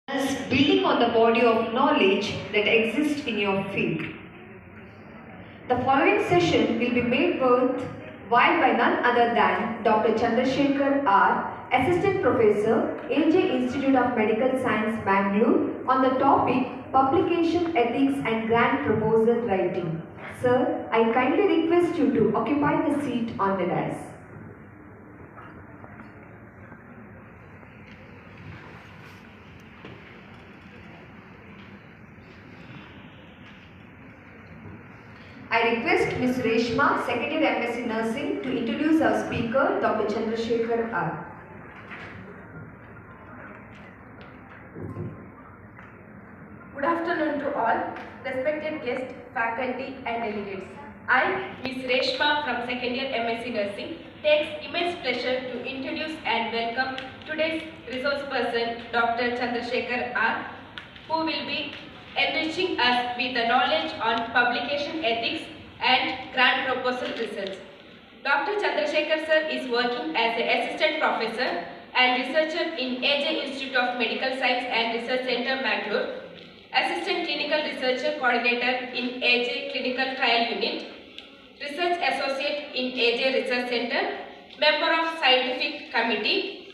Thus building on the body of knowledge that exists in your field. The following session will be made worthwhile by none other than Dr. Chandrashekar R, Assistant Professor, AJ Institute of Medical Science, Bangalore, on the topic Publication Ethics and Grant Proposal Writing. Sir, I kindly request you to occupy the seat on the dais. I request Ms. Reshma, Second Year MSc Nursing, to introduce our speaker, Dr. Chandrashekar R. Good afternoon to all, respected guests, faculty and delegates. I, Ms. Reshma from Second Year MSc Nursing, takes immense pleasure to introduce and welcome today's resource person, Dr. Chandrashekar R, who will be enriching us with the knowledge on publication ethics and grant proposal research. Dr. Chandrashekar sir is working as an assistant professor and researcher in AJ Institute of Medical Science and Research Center, Bangalore, assistant clinical researcher coordinator in AJ Clinical Trial Unit, research associate in AJ Research Center, member of scientific committee,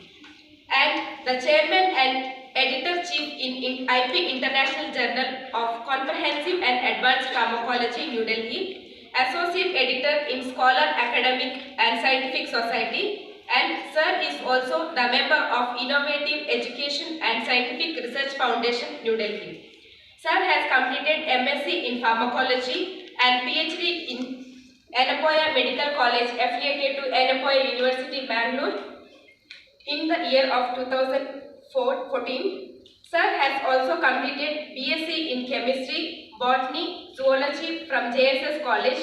and the chairman and editor-chief in IP International Journal of Comprehensive and Advanced Pharmacology, New Delhi, associate editor in Scholar Academic and Scientific Society, and sir is also the member of Innovative Education and Scientific Research Foundation, New Delhi. Sir has completed MSc in Pharmacology and PhD in Anapoya Medical College affiliated to Anapoya University, Bangalore, in the year of 2014, sir has also completed BSc in Chemistry, Botany, Zoology from JSS College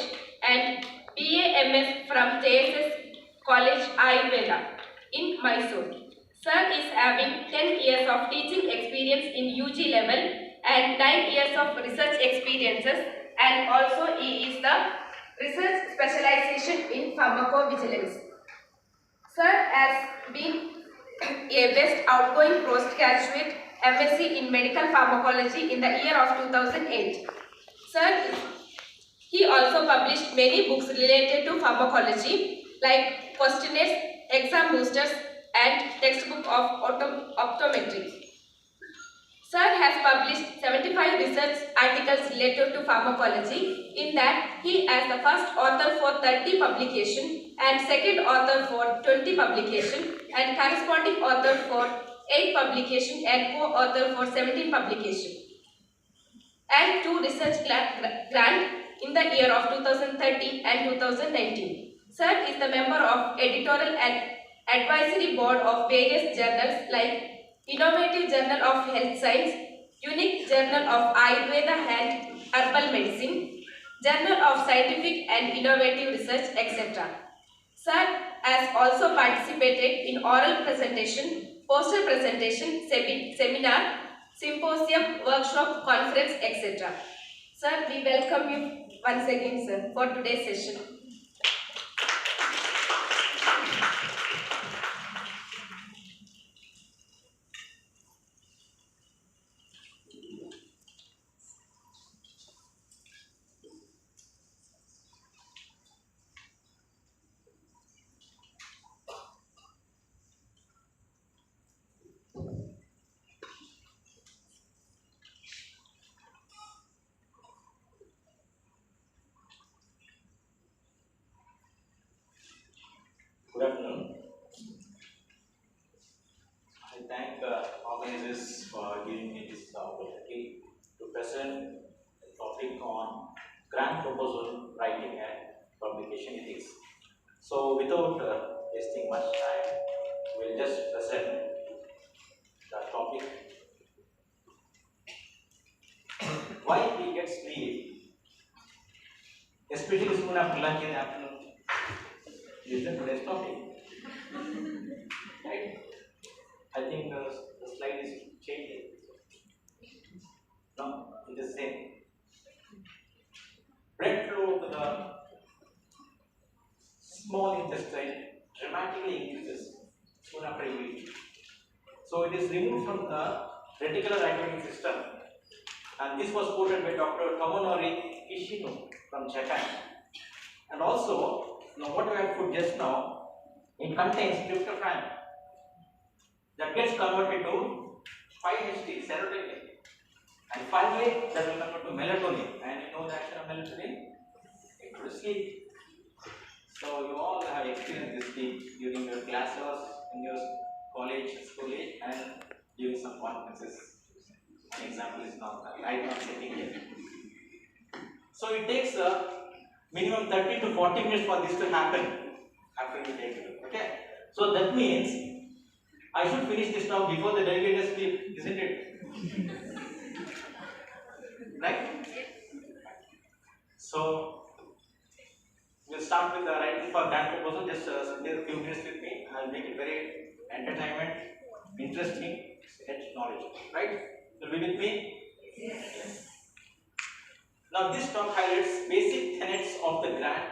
and BA-MS from JSS College Ayurveda in Mysore. Sir is having 10 years of teaching experience in UG level and 9 years of research experiences, and also he is the research specialization in pharmacovigilance. Sir has been a best outgoing postgraduate MSc in medical pharmacology in the year of 2008. Sir, he also published many books related to pharmacology like questionnaires, exam boosters and textbook of optometry. Sir has published 75 research articles related to pharmacology. In that, he is the first author for 30 publication and second author for 20 publication and corresponding author for 8 publication and co-author for 17 publication. And 2 research grant in the year of 2013 and 2019. Sir is the member of editorial and advisory board of various journals like Innovative Journal of Health Science, Unique Journal of Ayurveda and Herbal Medicine, Journal of Scientific and Innovative Research, etc. Sir has also participated in oral presentation, poster presentation, seminar, symposium, workshop, conference, etc. Sir, we welcome you once again, sir, for today's session. Good afternoon. I thank organizers for giving me this opportunity to present a topic on grant proposal writing and publication ethics. So, without wasting much time, we'll just present the topic. Why he gets leave, especially soon after lunch in the afternoon. Is the today's topic, right? I think the slide is changing. No, it is same. Blood flow to the small intestine dramatically increases soon after eating. So it is removed from the reticular activating system, and this was quoted by Dr. Tomonori Kishino from Japan. And also, now what we have put just now, it contains tryptophan that gets converted to 5-HT serotonin, and finally that will convert to melatonin. And you know the action of melatonin? It go to sleep. So you all have experienced this sleep during your classes, in your college, school age, and during some conferences. An example is not right now sitting here. So it takes a minimum 30 to 40 minutes for this to happen after you take it. Okay. So that means I should finish this now before the delegate sleep, isn't it? Right? So we'll start with the writing for grant proposal. Just spend a few minutes with me. I'll make it very entertainment, interesting, and knowledge. Right? Will you be with me? Yes. Now this talk highlights basic tenets of the grant,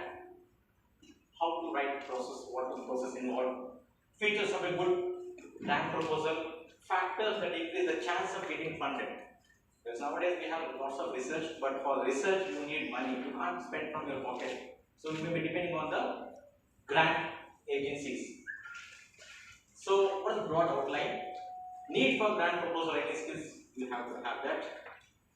how to write process, what the process involved, features of a good grant proposal, factors that increase the chance of getting funded. Because nowadays we have lots of research, but for research you need money. You can't spend from your pocket. So you may be depending on the grant agencies. So what is the broad outline? Need for grant proposal, any skills you have to have that.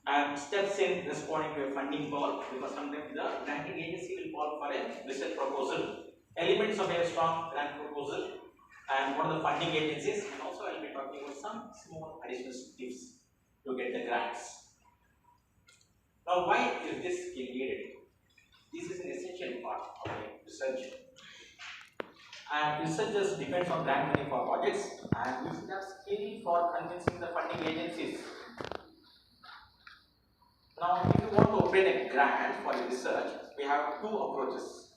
And steps in responding to a funding call, because sometimes the granting agency will call for a research proposal. Elements of a strong grant proposal, and what are the funding agencies, and also I will be talking about some small additional tips to get the grants. Now, why is this skill needed? This is an essential part of research. And researchers depends on grant money for projects, and we should have skill for convincing the funding agencies. Now, if you want to obtain a grant for your research, we have two approaches.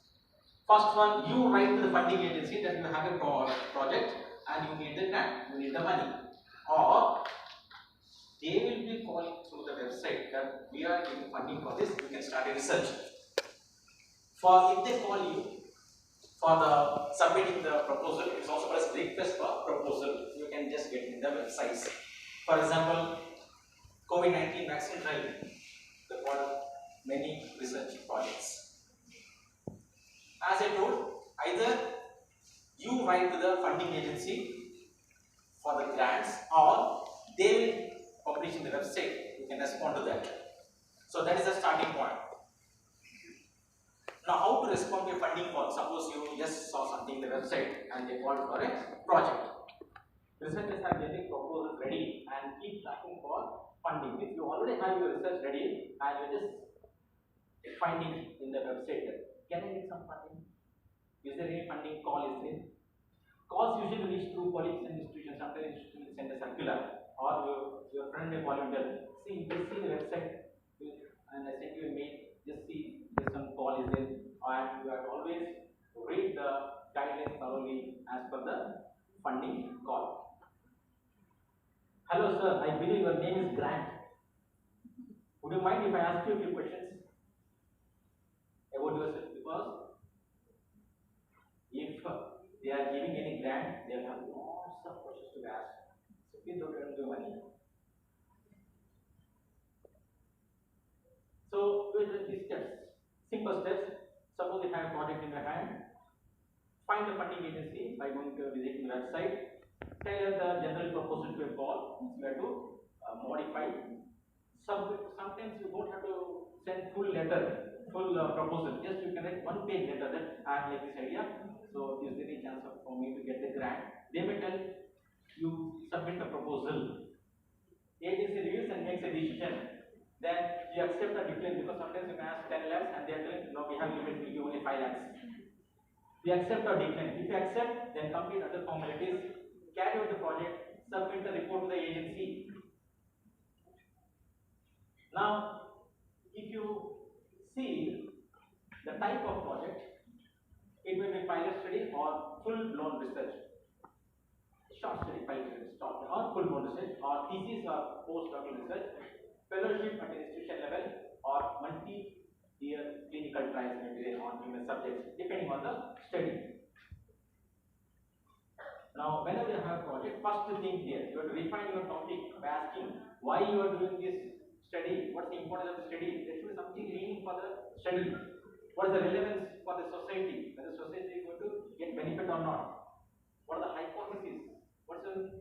First one, you write to the funding agency that you have a project and you need the grant, you need the money. Or they will be calling through the website that we are giving funding for this, you can start a research. For if they call you for the submitting the proposal, it's also called as request for proposal. You can just get in the websites. For example, COVID-19 vaccine trial. There were many research projects. As I told, either you write to the funding agency for the grants, or they will publish in the website. You can respond to that. So that is the starting point. Now, how to respond to a funding call? Suppose you just saw something in the website and they called for a project. Researchers have getting proposals ready and keep looking for funding. If you already have your research ready and you just finding in the website, can I get some funding? Is there any funding call is there? Calls usually reach through colleagues and institutions. Sometimes institutions send a circular, or your friend may call you and tell, see, just see the website and I send you a mail, just see there's some call is there, and you have to always read the guidelines thoroughly as per the funding call. Hello sir, I believe your name is Grant. Would you mind if I ask you a few questions about yourself? Because if they are giving any grant, they will have lots of questions to ask. So please don't earn the money. So we will these steps. Simple steps. Suppose you have a project in your hand, find the funding agency by going to visiting the website. Tailor the general proposal to a call. You have to modify. Sometimes you don't have to send full letter, full proposal. Just you can write one page letter that I have like this idea. So is there any chance for me to get the grant? They may tell you submit the proposal. Agency reviews and makes a decision. Then you accept or decline, because sometimes you can ask 10 lakhs and they are telling no, we have limit, we give only 5 lakhs. You accept or decline. If you accept, then complete other formalities, carry out the project, submit the report to the agency. Now, if you see the type of project, it may be pilot study or full-blown research. Short study, pilot study, or full-blown research, or thesis or postdoctoral research, fellowship at institution level, or multi-year clinical trials maybe on human subjects, depending on the study. Now, whenever you have a project, first thing here, you have to refine your topic by asking why you are doing this study, what's the importance of the study, there should be something meaning for the study, what is the relevance for the society, whether the society is going to get benefit or not, what are the hypotheses, what's the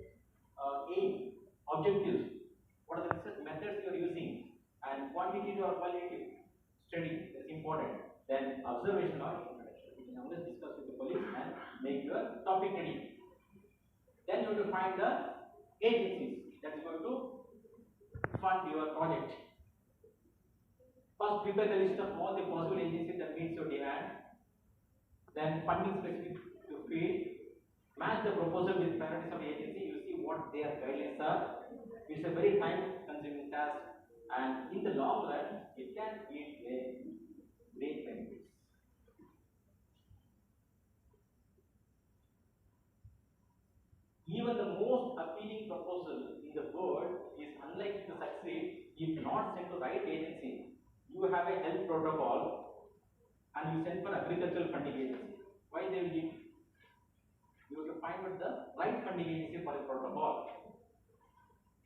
aim, objectives, what are the research methods you are using, and quantitative or qualitative study is important. Then observation or introduction. You can always discuss with the colleagues and make your topic ready. Then you have to find the agencies that is going to fund your project. First, prepare the list of all the possible agencies that meets your demand. Then funding specific to field. Match the proposal with priorities of the agency. You see what their guidelines are. It's a very time-consuming task, and in the long run, it can lead a great benefits. Even the most appealing proposal in the world is unlikely to succeed if not sent to right agency. You have a health protocol and you send for agricultural funding agency. Why they will give? You have to find out the right funding agency for the protocol.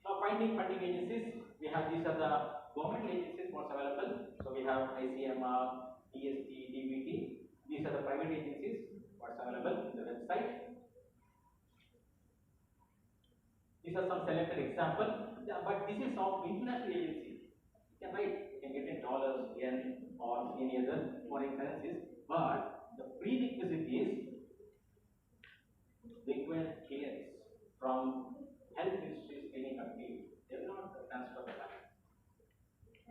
Now, finding funding agencies, we have these are the government agencies what's available. So we have ICMR, DST, DBT. These are the private agencies what's available in the website. These are some selected examples, but this is of international agency. You can write, you can get in dollars, yen, or any other foreign currencies, but the prerequisite is require clearance from health ministries any country. They will not transfer the money.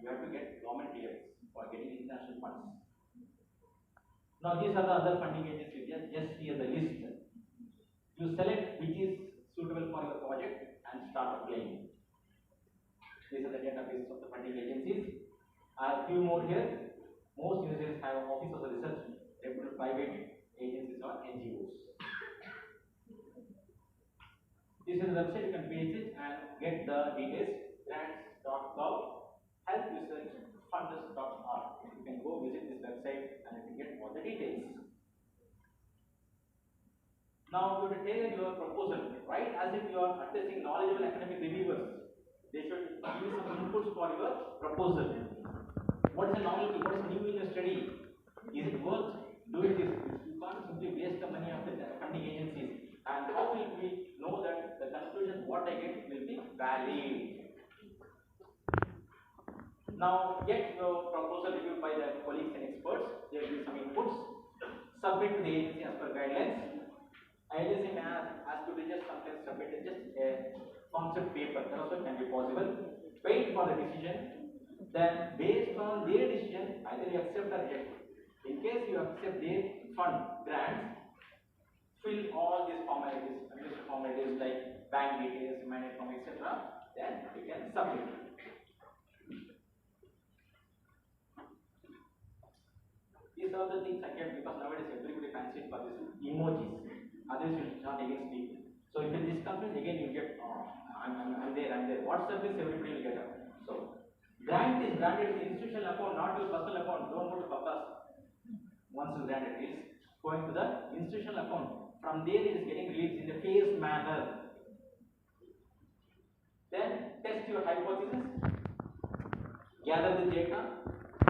You have to get government clearance for getting international funds. Now these are the other funding agencies. Just here the list. You select which is suitable for your project and start applying. These are the database of the funding agencies. A few more here. Most universities have office of the research, reputed private agencies or NGOs. This is the website, you can visit it and get the details. Grants.gov, healthresearchfunders.org. You can go visit this website and you can get all the details. Now you have to tailor your proposal, right? As if you are addressing knowledgeable academic reviewers. They should give you some inputs for your proposal. What is the novelty? What is new in your study? Is it worth doing this? You can't simply waste the money of the funding agencies. And how will we know that the conclusion what I get will be valid? Now get your proposal reviewed by the colleagues and experts. There will be some inputs. Submit to the agency as per guidelines. Agency may ask you to just sometimes submit just a concept paper. That also can be possible. Wait for the decision. Then based on their decision, either you accept or reject. In case you accept their fund grants, fill all these formalities, administrative formalities like bank details, mandate form, etc. Then you can submit. These are the things I can, because nowadays everybody fancies for this emojis. Others will not against people. So if it is company, again you get I'm there. What service everybody will get up. So grant is granted in institutional account, not your personal account. Don't go to purpose. Once you grant it is going to the institutional account. From there it is getting released in a phased manner. Then test your hypothesis, gather the data,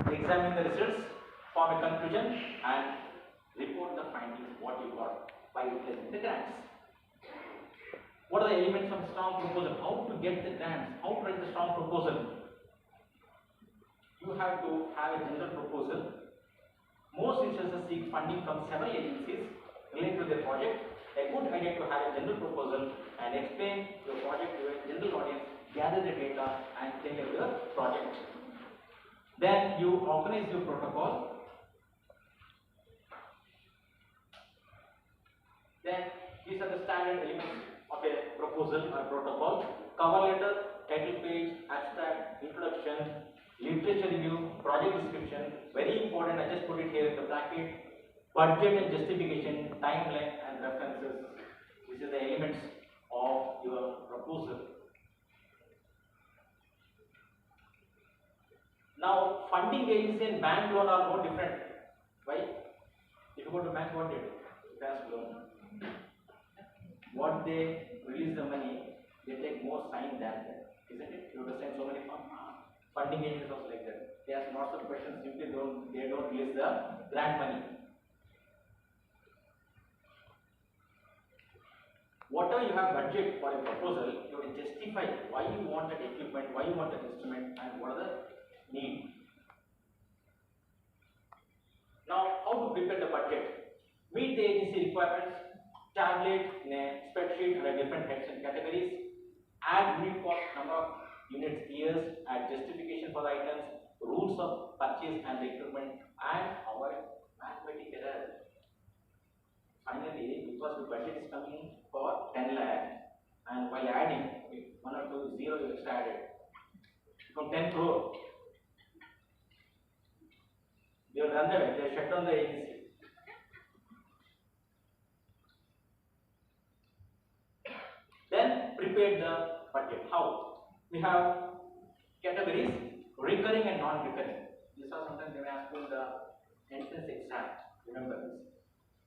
examine the results, form a conclusion, and report the findings what you got by utilizing the grants. What are the elements of strong proposal? How to get the grants? How to write the strong proposal? You have to have a general proposal. Most institutions seek funding from several agencies related to their project. A good idea to have a general proposal and explain your project to a general audience, gather the data and tailor your project. Then you organize your protocol. Then these are the standard elements of a proposal or protocol. Cover letter, title page, abstract, introduction, literature review, project description. Very important, I just put it here in the bracket. Budget and justification, timeline and references. These are the elements of your proposal. Now, funding agency and bank loan are no different. Why? If you go to bank, what did it? Bank loan. what they release the money, they take more sign than that, isn't it? You have to send so many funding agencies also like that. They ask lots of questions, simply they don't release the grant money. Whatever you have budget for a proposal, you have to justify why you want that equipment, why you want that instrument, and what are the needs. Now, how to prepare the budget? Meet the agency requirements, tabulate in a spreadsheet under different heads and categories, add unit cost, number of units, years, add justification for the items, rules of purchase and recruitment, and avoid mathematical error. Finally, because the budget is coming for 10 lakh, and while adding, one or two zero you extra added, from 10 crore, they will run away, they shut down the agency. Then prepare the budget. How? We have categories, recurring and non-recurring. These are sometimes they may ask you in the entrance exam. Remember this.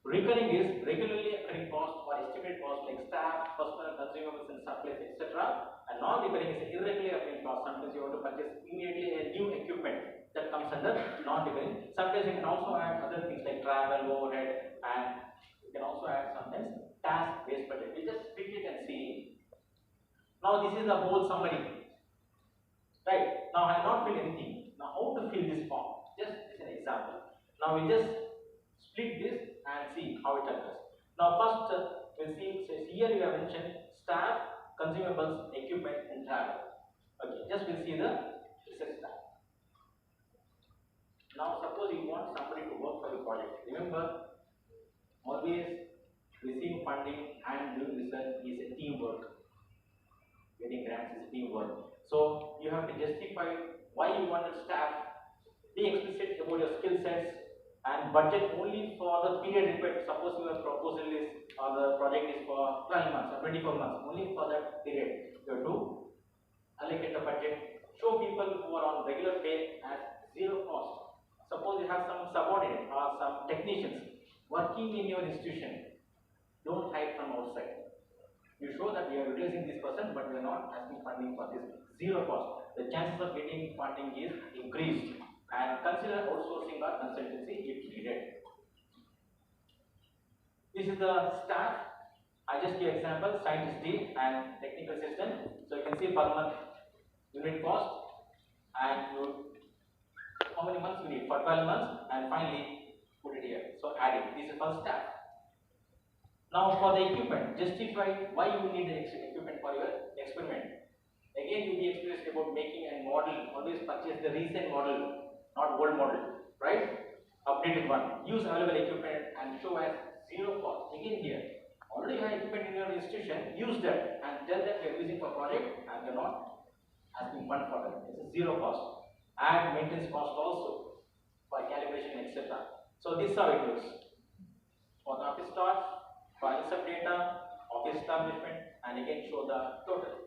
Recurring is regularly occurring cost or estimated cost like staff, personal, consumables and supplies, etc. And non-recurring is irregularly occurring cost. Sometimes you want to purchase immediately a new equipment that comes under non-recurring. Sometimes you can also add other things like travel, overhead, and you can also add sometimes task-based budget. We just pick it and see. Now this is the whole summary. Right? Now I have not filled anything. Now how to fill this form? Just as an example. Now we just split this and see how it occurs. Now first we'll see, says here you have mentioned staff, consumables, equipment and travel. Okay, just we'll see the research staff. Now suppose you want somebody to work for the project. Remember, always receiving funding and doing research is a teamwork. Getting grants is a teamwork. So you have to justify why you wanted staff, be explicit about your skill sets, and budget only for the period required. Suppose your proposal is or the project is for 12 months or 24 months, only for that period. You have to allocate the budget. Show people who are on regular pay at zero cost. Suppose you have some subordinate or some technicians working in your institution. Don't hide from outside. You show that we are utilizing this person, but we are not asking funding for this. Zero cost. The chances of getting funding is increased. And consider outsourcing or consultancy if needed. This is the staff. I just give example, scientist D and technical assistant. So you can see per month unit cost and you, how many months you need for 12 months, and finally put it here. So add it. This is for staff. Now for the equipment, justify why you need the equipment for your experiment. Again, you be experienced about making a model. Always purchase the recent model, not old model, right? Updated one. Use available equipment and show as zero cost. Again here, already you have equipment in your institution, use that and tell that you are using for project and you are not asking fund for that. It's a zero cost. Add maintenance cost also for calibration, etc. So this is how it looks. For the office starts, file some data, office establishment, and again show the total.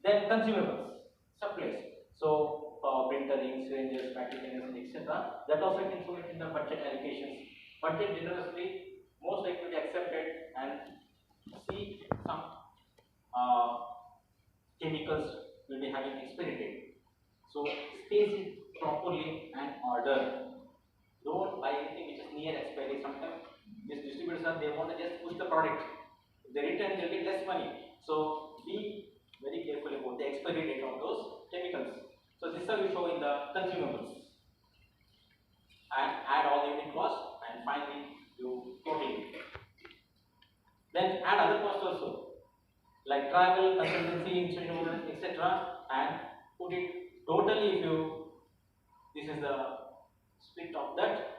Then consumables, supplies. So printer, inks, syringes, packaging, etc. That also can show it in the budget allocations. Budget generously, most likely accepted, and see some chemicals will be having expiry date. So space it properly and order. Don't buy anything which is near expiry. Sometimes these distributors they want to just push the product. If they return, they'll get less money. So be very careful about the expiry date of those chemicals. So this is how you show in the consumables. And add all the unit costs and finally you total. Then add other costs also, like travel, consultancy, insurance, etc. and put it totally if you, this is the split of that,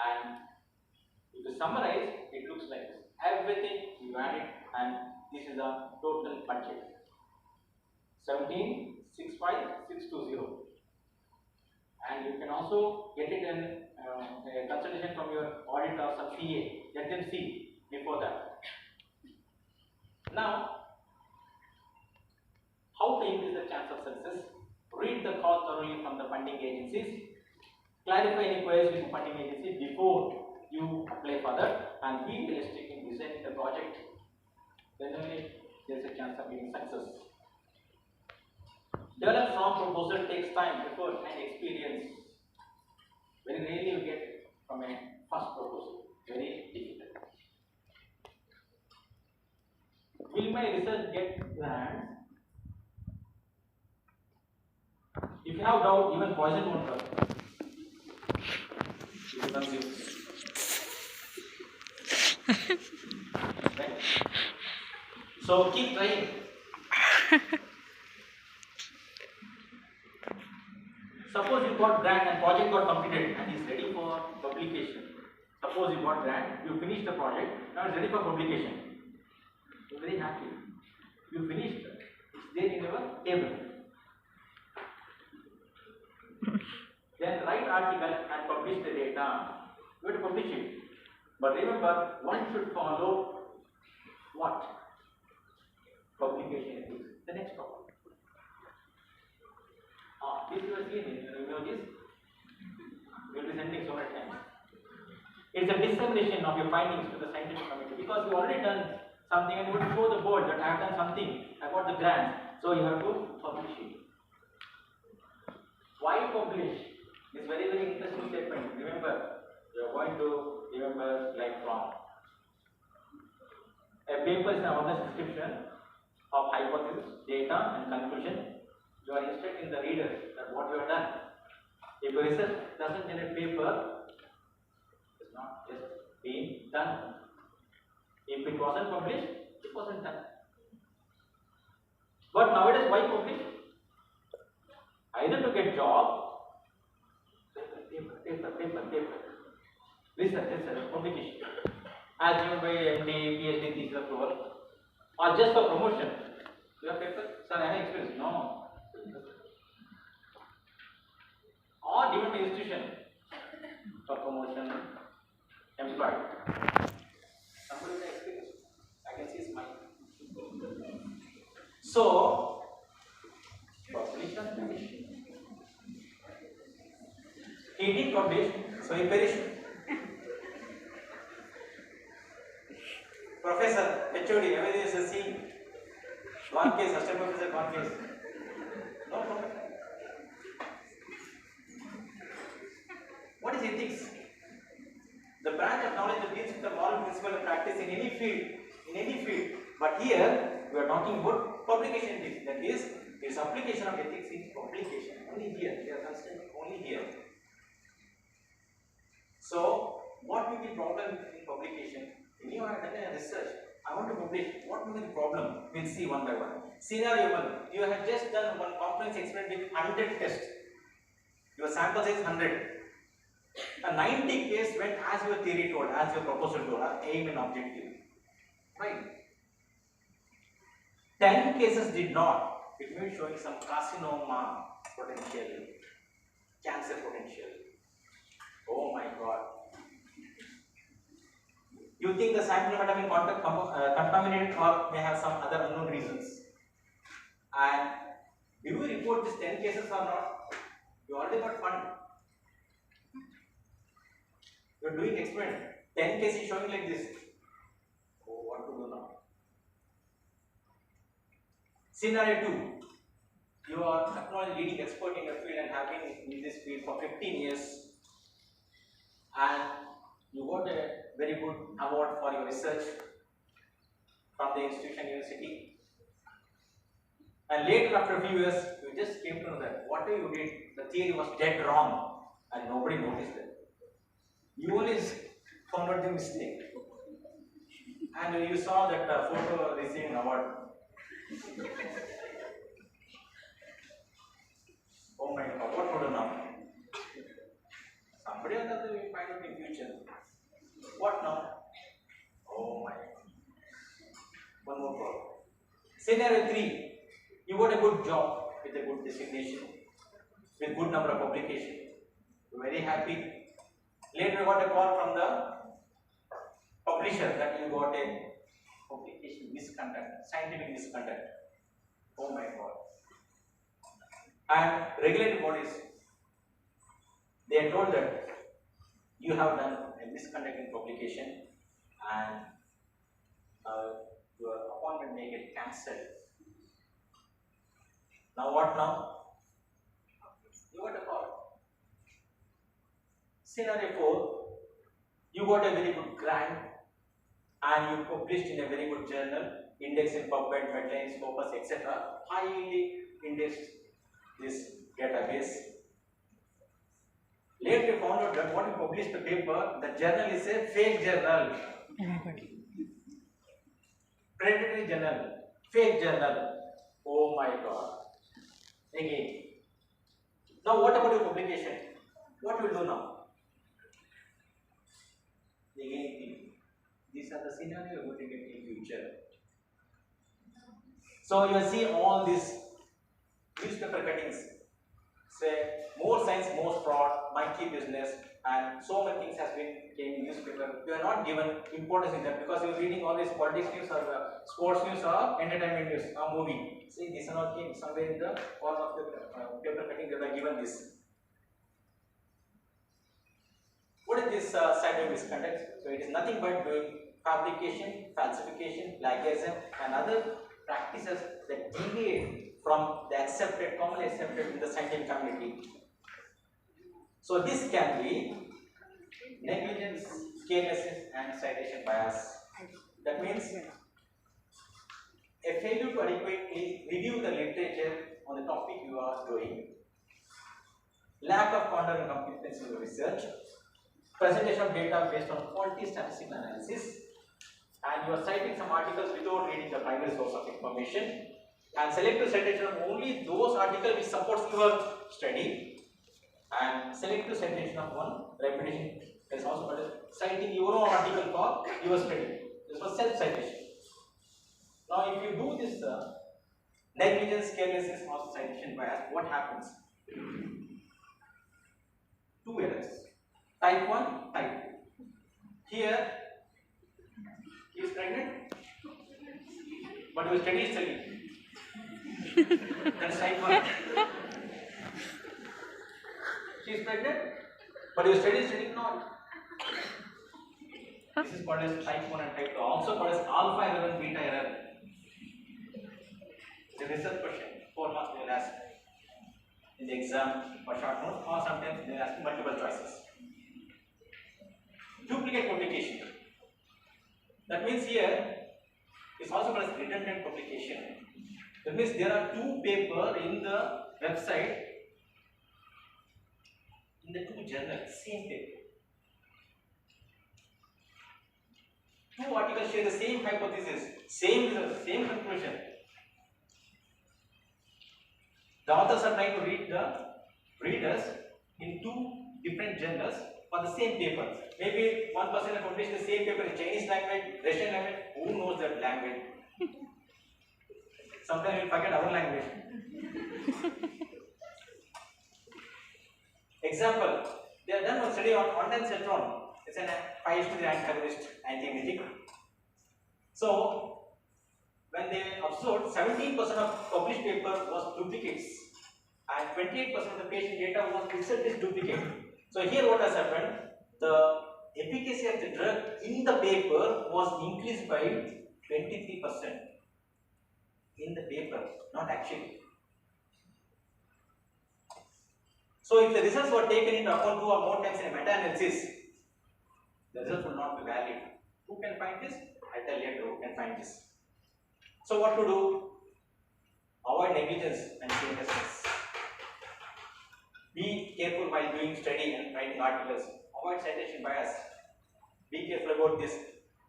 and if you summarize, it looks like this. Everything you add it, and this is the total budget. 17,65,620. And you can also get it in a consultation from your auditor or some CA. Let them see before that. Now, how to increase the chance of success? Read the call thoroughly from the funding agencies. Clarify any queries with the funding agency before you apply for that, and be realistic in designing the project, then only there is a chance of being success. Develop strong proposal takes time, effort, and experience. Very rarely you get from a first proposal. Very difficult. Will my research get grants? If you have doubt, even poison won't work. It becomes useless. Right? So keep trying. Suppose you got grant and project got completed and is ready for publication. Suppose you got grant, you finished the project, now it's ready for publication. You're very happy. You finished it. It's there in your table. Then write article and publish the data. You have to publish it. But remember, one should follow what? Publication ethics. The next topic. This you have seen in images. You will be sending so many times. It's a dissemination of your findings to the scientific community because you already done something and you want to show the board that I have done something. I got the grant. So you have to publish it. Why publish? It's very, very interesting statement. Remember, you are going to remember like from a paper is an honest description of hypothesis, data, and conclusion. You are instructing the reader that what you have done. If your research doesn't generate paper, it's not just being done. If it wasn't published, it wasn't done. But nowadays, why publish? Either to get job, paper. Research, publication. As given by MD, PhD, thesis approval, or just for promotion. You have paper? Sir, I have experience. No. Or given by institution for promotion, employed. Somebody with experience. I can see his mind. So, publish and finish. He did publish, so he perished. Professor, HOD, everything is a scene. One case, assistant professor, one case. No problem. What is ethics? The branch of knowledge that deals with the moral principle of practice in any field. But here, we are talking about publication ethics. That is, its application of ethics in publication. Only here, we are considering only here. So, what will be the problem in publication? When you have done a research, I want to publish. What will be the problem? We'll see one by one. Scenario 1. You have just done one complex experiment with 100 tests. Your sample size is 100. A 90 case went as your theory told, as your proposal told, aim and objective. Right? 10 cases did not. It may be showing some carcinoma potential, cancer potential. Oh my God. You think the sample might have been contaminated or may have some other unknown reasons. And do you report these 10 cases or not? You already got fund. You are doing experiment. 10 cases showing like this. Oh, what to do now? Scenario 2. You are acknowledged leading expert in your field and have been in this field for 15 years. And you got a very good award for your research from the institution university. And later, after a few years, you just came to know that whatever you did, the theory was dead wrong and nobody noticed it. You only found out the mistake. And you saw that photo receiving award. Oh my God, what to do now? Somebody or other will find out in future. What now? Oh my God. One more problem. Scenario 3. You got a good job with a good designation, with good number of publications. You're very happy. Later you got a call from the publisher that you got a publication misconduct, scientific misconduct. Oh my God. And regulatory bodies, they are told that you have done a misconduct in publication and your appointment may get cancelled. Now what now? You got a call. Scenario 4, you got a very good grant and you published in a very good journal, indexed in PubMed, Medlines, Scopus, etc. Highly indexed this database. Later you found out that what you published the paper, the journal is a fake journal. Predatory journal, fake journal. Oh my God. Again. Now what about your publication? What will do now? Again, these are the scenarios you are going to get in future. So you see all these newspaper cuttings. Say more science, more fraud, monkey business, and so many things has been came in newspaper. You are not given importance in that because you are reading all these politics news or sports news or entertainment news or movie. See, these are not came somewhere in the form of the paper cutting. They were given this. What is this side of misconduct? So it is nothing but doing fabrication, falsification, plagiarism, and other practices that deviate from the accepted, commonly accepted in the scientific community. So this can be negligence, carelessness, and citation bias. That means a failure to adequately review the literature on the topic you are doing, lack of conduct and competence in your research, presentation of data based on faulty statistical analysis, and you are citing some articles without reading the primary source of information, and selective citation of only those articles which supports your study, and selective citation of one repetition is also called as citing your own article for your study. This was self-citation. Now, if you do this negligence, carelessness, or citation bias, what happens? Two errors. Type 1, type 2. Here, he is pregnant, but your study is studying. That's type 1. She is pregnant, but your study is studying not. This is called as type 1 and type 2, also called as alpha error and beta error. The research question, 4 marks they will ask in the exam for short notes, or sometimes they will ask multiple choices. Duplicate publication. That means here is also called as redundant publication. That means there are two papers in the website in the two journals, same paper. Two articles share the same hypothesis, same result, same conclusion. The authors are trying to read the readers in two different journals for the same paper. Maybe one person has published the same paper in Chinese language, Russian language. Who knows that language? Sometimes we forget our language. Example: they have done one study on ondansetron. It's an 5:3 antagonist antiemetic. So when they observed, 17% of published paper was duplicates and 28% of the patient data was itself is duplicate. So here what has happened, the efficacy of the drug in the paper was increased by 23% in the paper, not actually. So if the results were taken into account 2 or more times in a meta-analysis, the result will not be valid. Who can find this? I tell you who can find this. So what to do? Avoid negligence and carelessness. Be careful while doing study and writing articles. Avoid citation bias. Be careful about this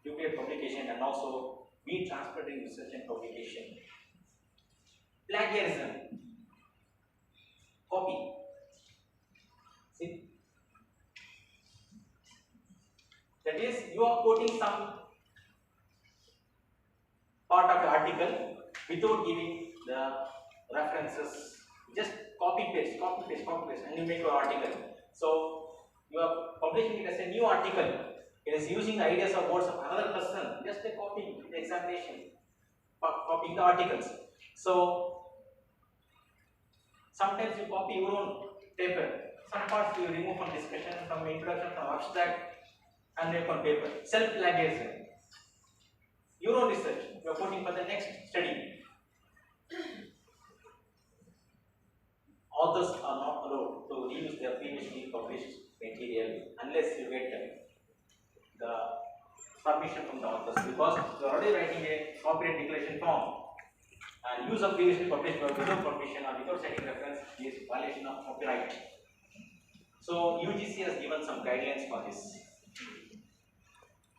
duplicate publication and also be transparent in research and publication. Plagiarism. Copy. See? That is, you are quoting some part of the article without giving the references. Just copy paste, and you make your article. So you are publishing it as a new article. It is using the ideas or words of another person. Just a copying the examination, copying the articles. So sometimes you copy your own paper. Some parts you remove from discussion, from introduction, from abstract, and make on paper. Self-plagiarism. your own research. You are quoting for the next study. Authors are not allowed to reuse their previously published material unless you get the permission from the authors, because you are already writing a copyright declaration form, and use of previously published work without permission or without citing reference is violation of copyright. So UGC has given some guidelines for this.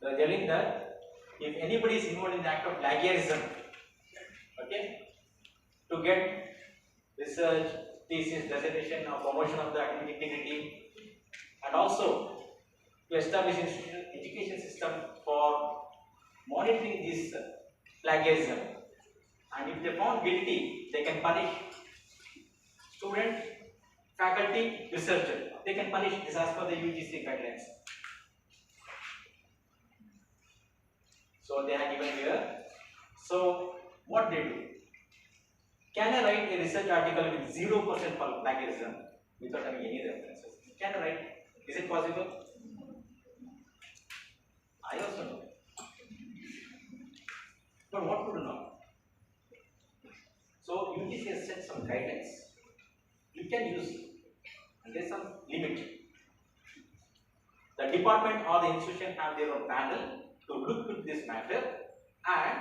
They are telling that if anybody is involved in the act of plagiarism, okay, to get research, thesis, dissertation or promotion of the academic integrity, and also to establish institutional education system for monitoring this plagiarism, and if they found guilty, they can punish student, faculty, researcher. They can punish this as per the UGC guidelines. So they are given here. So what they do? Can I write a research article with 0% for plagiarism without having any references? Can I write? Is it possible? I also know. But what to do now? So UGC has set some guidelines. You can use, and there is some limit. The department or the institution have their own panel to look into this matter, and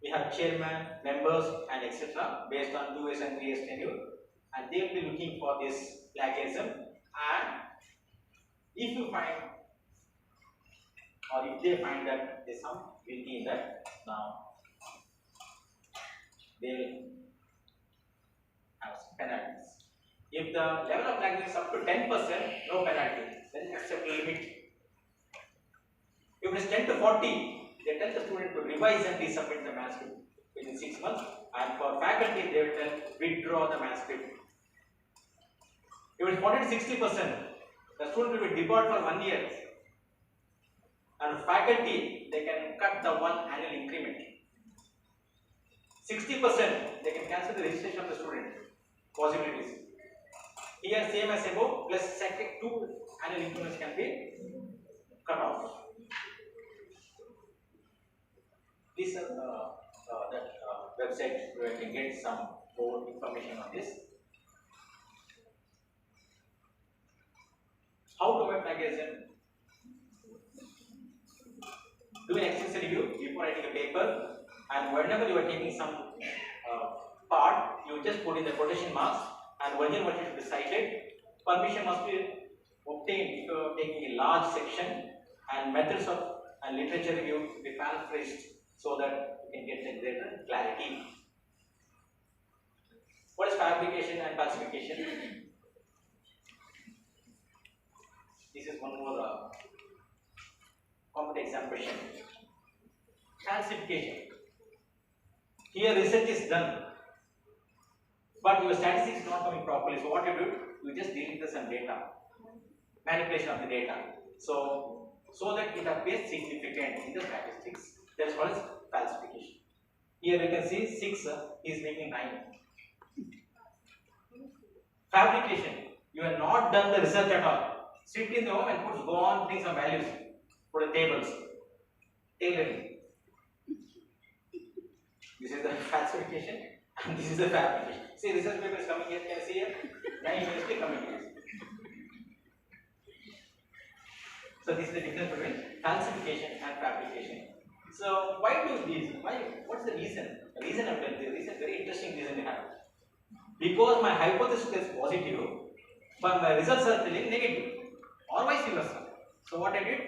we have chairman, members, and etc. based on 2 years and 3 years tenure, and they will be looking for this plagiarism. And if you find, or if they find that there is some guilty in that, now they will have some penalties. If the level of plagiarism is up to 10%, no penalty, then accept the limit. If it is 10 to 40, they tell the student to revise and resubmit the manuscript within 6 months, and for faculty they will tell withdraw the manuscript. If it is 40 to 60%, the student will be debarred for 1 year, and faculty they can cut the 1 annual increment. 60% they can cancel the registration of the student. Possibilities. Here same as above, plus second 2 annual increments can be cut off. This website where you can get some more information on this. How to avoid plagiarism? Do an extensive review before writing a paper, and whenever you are taking some part, you just put in the quotation marks, and original version should be cited. Permission must be obtained if you are taking a large section, and methods of and literature review to be paraphrased so that you can get a greater clarity. What is fabrication and falsification? This is one more common example. Falsification. Here research is done, but your statistics is not coming properly. So what you do? You just delete some data, manipulation of the data. So that it appears significant in the statistics. That's what is falsification. Here we can see 6 is making 9. Fabrication. You have not done the research at all. Sit in the home and go on putting some values for the tables. Tailoring. This is the falsification, and this is the fabrication. See, research paper is coming here. Can you see here? 9 minutes coming here. So this is the difference between falsification and fabrication. So why do these? Why? What's the reason? The reason I'm telling you. The reason, very interesting reason they have. Because my hypothesis is positive, but my results are telling negative, or vice versa. So what I did?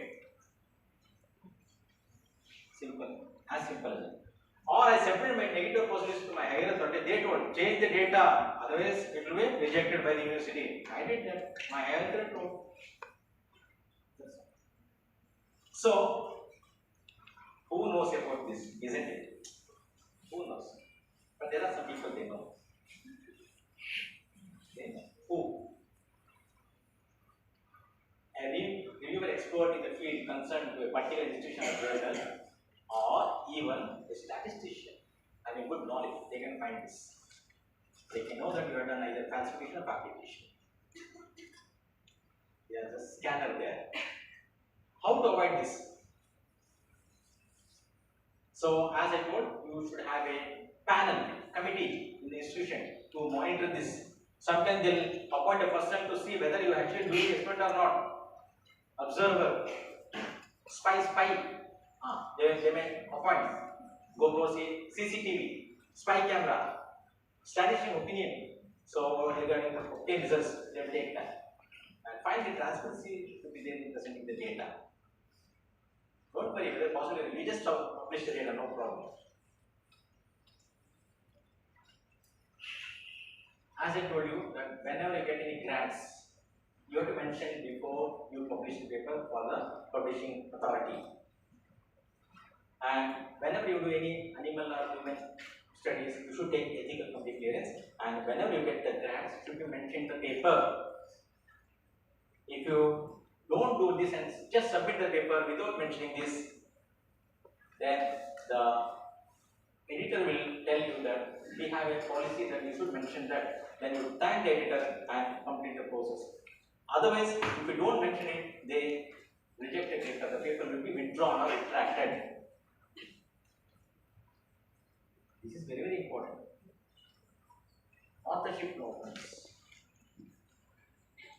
Simple, as simple as that. Or I separated my negative positives to my higher authority. They told change the data, otherwise it will be rejected by the university. I did that. My higher authority told. So who knows about this, isn't it? Who knows? But there are some people they know. They know. Who? A reviewer expert in the field concerned to a particular institution or journal, or even a statistician having good knowledge, they can find this. They can know that you have done either falsification or fabrication. There is a scanner there. How to avoid this? So as I told, you should have a panel, committee in the institution to monitor this. Sometimes they'll appoint a person to see whether you actually do the experiment or not. Observer, spy. They may appoint. Go for CCTV, spy camera, statistician opinion. So regarding the obtained results, they will take that. And finally, transparency should be there in presenting the data. Don't worry, whether possible, we just publish the data, no problem. As I told you, that whenever you get any grants, you have to mention before you publish the paper for the publishing authority. And whenever you do any animal or human studies, you should take ethical committee clearance. And whenever you get the grants, should you mention the paper. If you don't do this and just submit the paper without mentioning this, then the editor will tell you that we have a policy that you should mention that. Then you thank the editor and complete the process. Otherwise, if you don't mention it, they reject the paper. The paper will be withdrawn or retracted. This is very, very important. Authorship problems.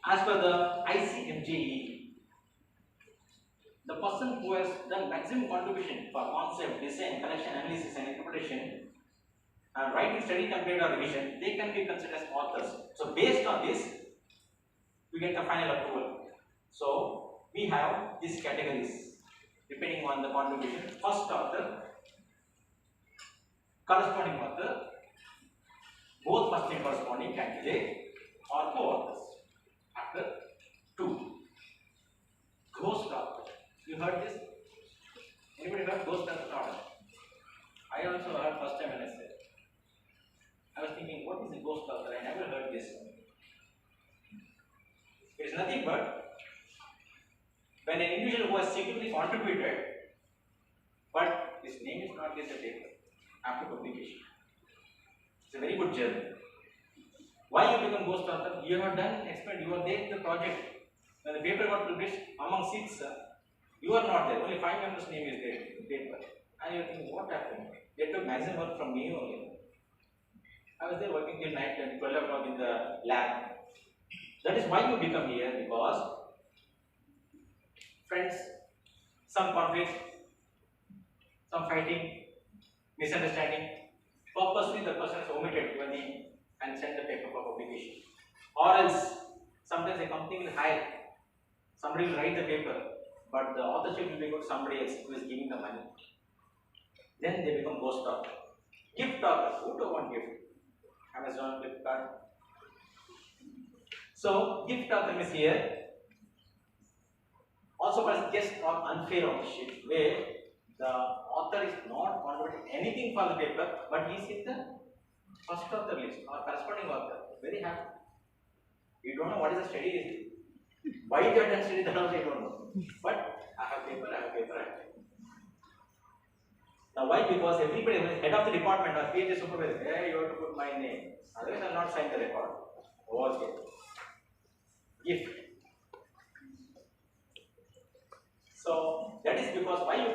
As per the ICMJE, the person who has done maximum contribution for concept, design, collection, analysis, and interpretation, and writing, study, template, or revision, they can be considered as authors. So, based on this, we get the final approval. So, we have these categories depending on the contribution. First author, corresponding author, both first and corresponding candidate, or co-authors. After 2, ghost author. You heard this? Anybody heard ghost author? I also heard first time when I said. I was thinking, what is a ghost author? I never heard this. It is nothing but when an individual who has significantly contributed, but his name is not in the paper after publication. It's a very good journey. Why you become ghost author? You have done experiment, you are there in the project. When the paper got published, among 6, you are not there. Only 5 members' name is there in the paper. And you are thinking, what happened? They took maximum work from me only. I was there working till night and 12 o'clock in the lab. That is why you become here, because friends, some conflicts, some fighting, misunderstanding. Purposely the person has omitted your name and sent the paper for publication. Or else, sometimes a company will hire, somebody will write the paper, but the authorship will be good somebody else who is giving the money. Then they become ghost author. Gift author, who don't want gift? Amazon, Flipkart. So, gift author is here. Also called as guest or unfair authorship, where the author is not contributing anything for the paper, but he is in the first author list or corresponding author. Very happy. You don't know what is the study is. Why they have done study, that also you don't know. But I have paper. Now why? Because everybody, head of the department or PhD supervisor, hey, you have to put my name. Otherwise I will not sign the record. Okay. Gift. So that is because why you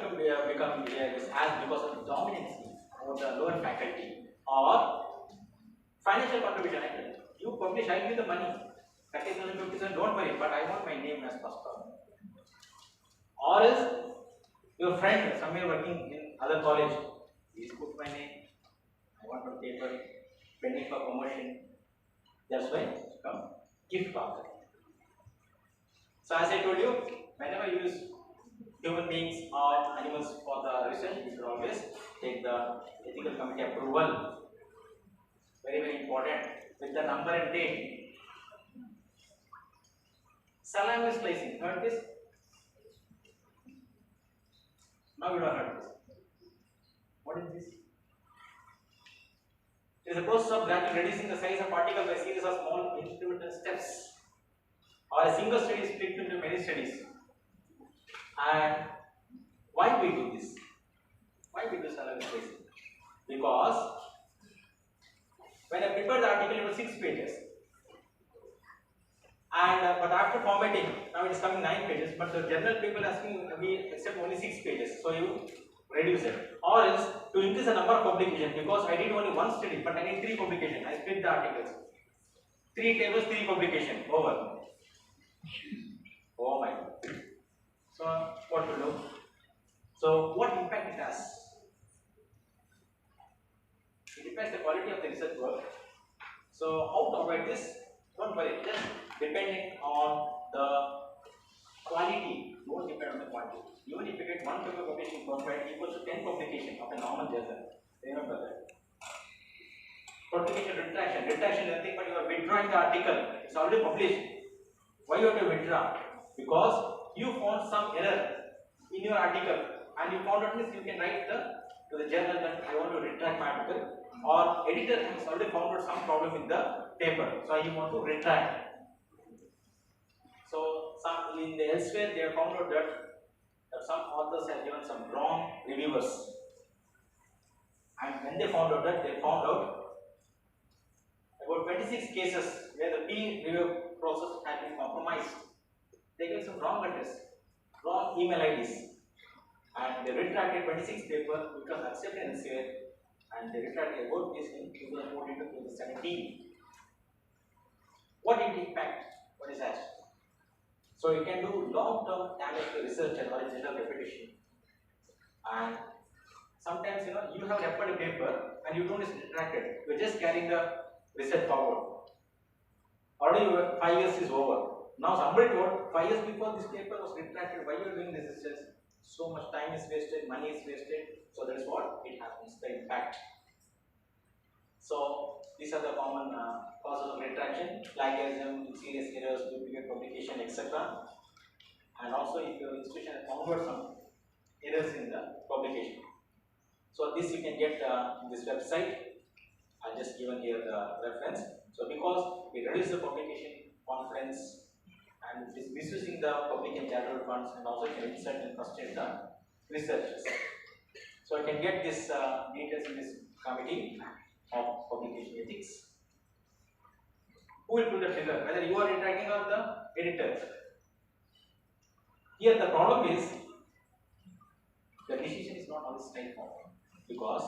become here is as because of the dominance of the lower faculty or financial contribution. You publish, I give the money. 30,000, 50,000, don't worry, but I want my name as first term. Or else your friend somewhere working in other college, please put my name. I want my paper pending for promotion. That's why come gift author. So as I told you, whenever you use human beings or animals for the research, you should always take the ethical committee approval. Very, very important. With the number and date. Salami slicing. Heard this? Now you don't heard this. What is this? It is a process of gradually reducing the size of particles by a series of small incremental steps. Or a single study is split into many studies. And why we do this? Why we do salami slicing? Because when I prepare the article, it was 6 pages. And but after formatting, now it is coming 9 pages. But the journal people asking we accept only 6 pages. So you reduce it, or else to increase the number of publications, because I did only one study but I need 3 publications. I split the articles, 3 tables, 3 publication over. Oh my god. So what to do? So what impact it has? It impacts the quality of the research work. So how to avoid this? Don't worry, just depending on the quality, don't depend on the quantity. Even if you get 1 paper publication per equals to 10 publication of a normal journal. Remember that. Publication retraction. Retraction is nothing but you are withdrawing the article. It's already published. Why you have to withdraw? Because you found some error in your article and you found out this, you can write to the journal that I want to retract my article, or editor has already found out some problem in the paper, so I want to retract. So some in the elsewhere they have found out that some authors have given some wrong reviewers, and when they found out that, they found out about 26 cases where the peer review process had been compromised. They gave some wrong address, wrong email IDs, and they retracted 26 papers because accepted elsewhere, and they retracted about this in 2014 to 2017. What did it impact? What is that? So you can do long-term damage to research and original reputation. And sometimes you have referred a paper and you don't retract it. You're just carrying the research forward. Already 5 years is over. Now somebody told 5 years before this paper was retracted, why you are doing this research? So much time is wasted, money is wasted. So that is what it happens, the impact. So these are the common causes of retraction: plagiarism, serious errors, duplicate publication, etc. And also if your institution has found out some errors in the publication. So this you can get in this website. I just given here the reference. So because it reduces the publication confidence and it is misusing the public and charitable funds, and also can insult and frustrate the researchers. So I can get this details in this committee of publication ethics. Who will pull the trigger? Whether you are retracting or the editor. Here the problem is the decision is not always straightforward, because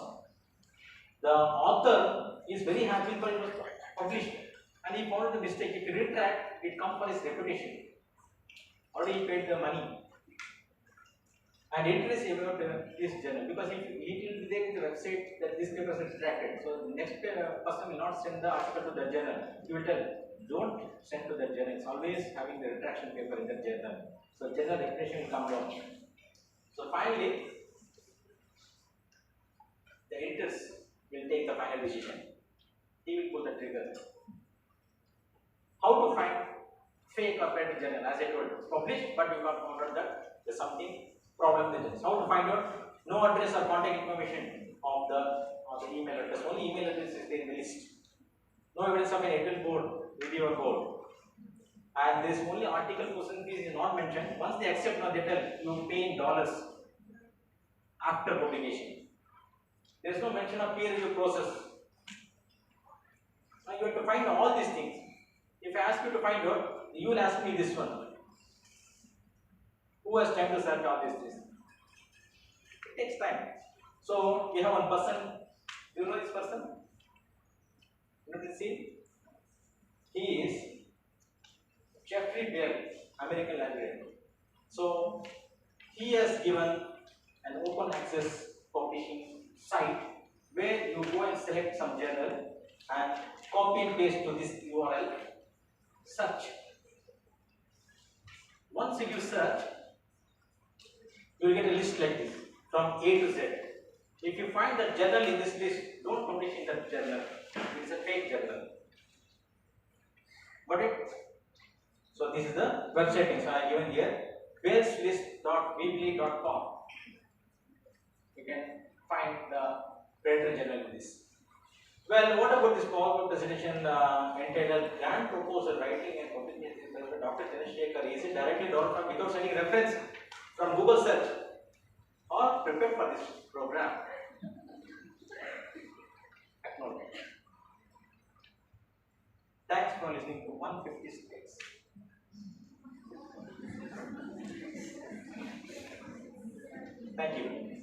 the author is very happy for it was published and he found the mistake. If you retract, it comes for his reputation. Already he paid the money. And editor is about this journal, because if it will be there in the website that this paper is retracted, so the next person will not send the article to the journal. He will tell, don't send to the journal. It's always having the retraction paper in the journal. So journal reputation will come down. So finally, the editors will take the final decision. He will pull the trigger. How to find fake or paid journal? As I told, it's published, but you can't find out that there's something problem in it. How to find out? No address or contact information of the email address. Only email address is there in the list. No evidence of an editorial board, reviewer board. And this only article percentage is not mentioned. Once they accept, now they tell you pay in dollars after publication. There is no mention of peer review process. Now you have to find all these things. If I ask you to find out, you will ask me this one. Who has time to search all these things? It takes time. So we have one person. Do you know this person? You know this scene? He is Jeffrey Bell, American librarian. So he has given an open access publishing site where you go and select some journal and copy and paste to this URL, search. Once you search, you will get a list like this from A to Z. If you find the journal in this list, don't publish in that journal. It is a fake journal. Got it? So this is the website. So I have given here baselist.weebly.com. You can find the predator journal in this. Well, what about this PowerPoint presentation entitled Grant Proposal Writing and Publication by Dr. Chandrashekar? Is it directly downloaded from without sending reference from Google search, or prepare for this program? Acknowledge. Thanks for listening to 150 slides. Thank you.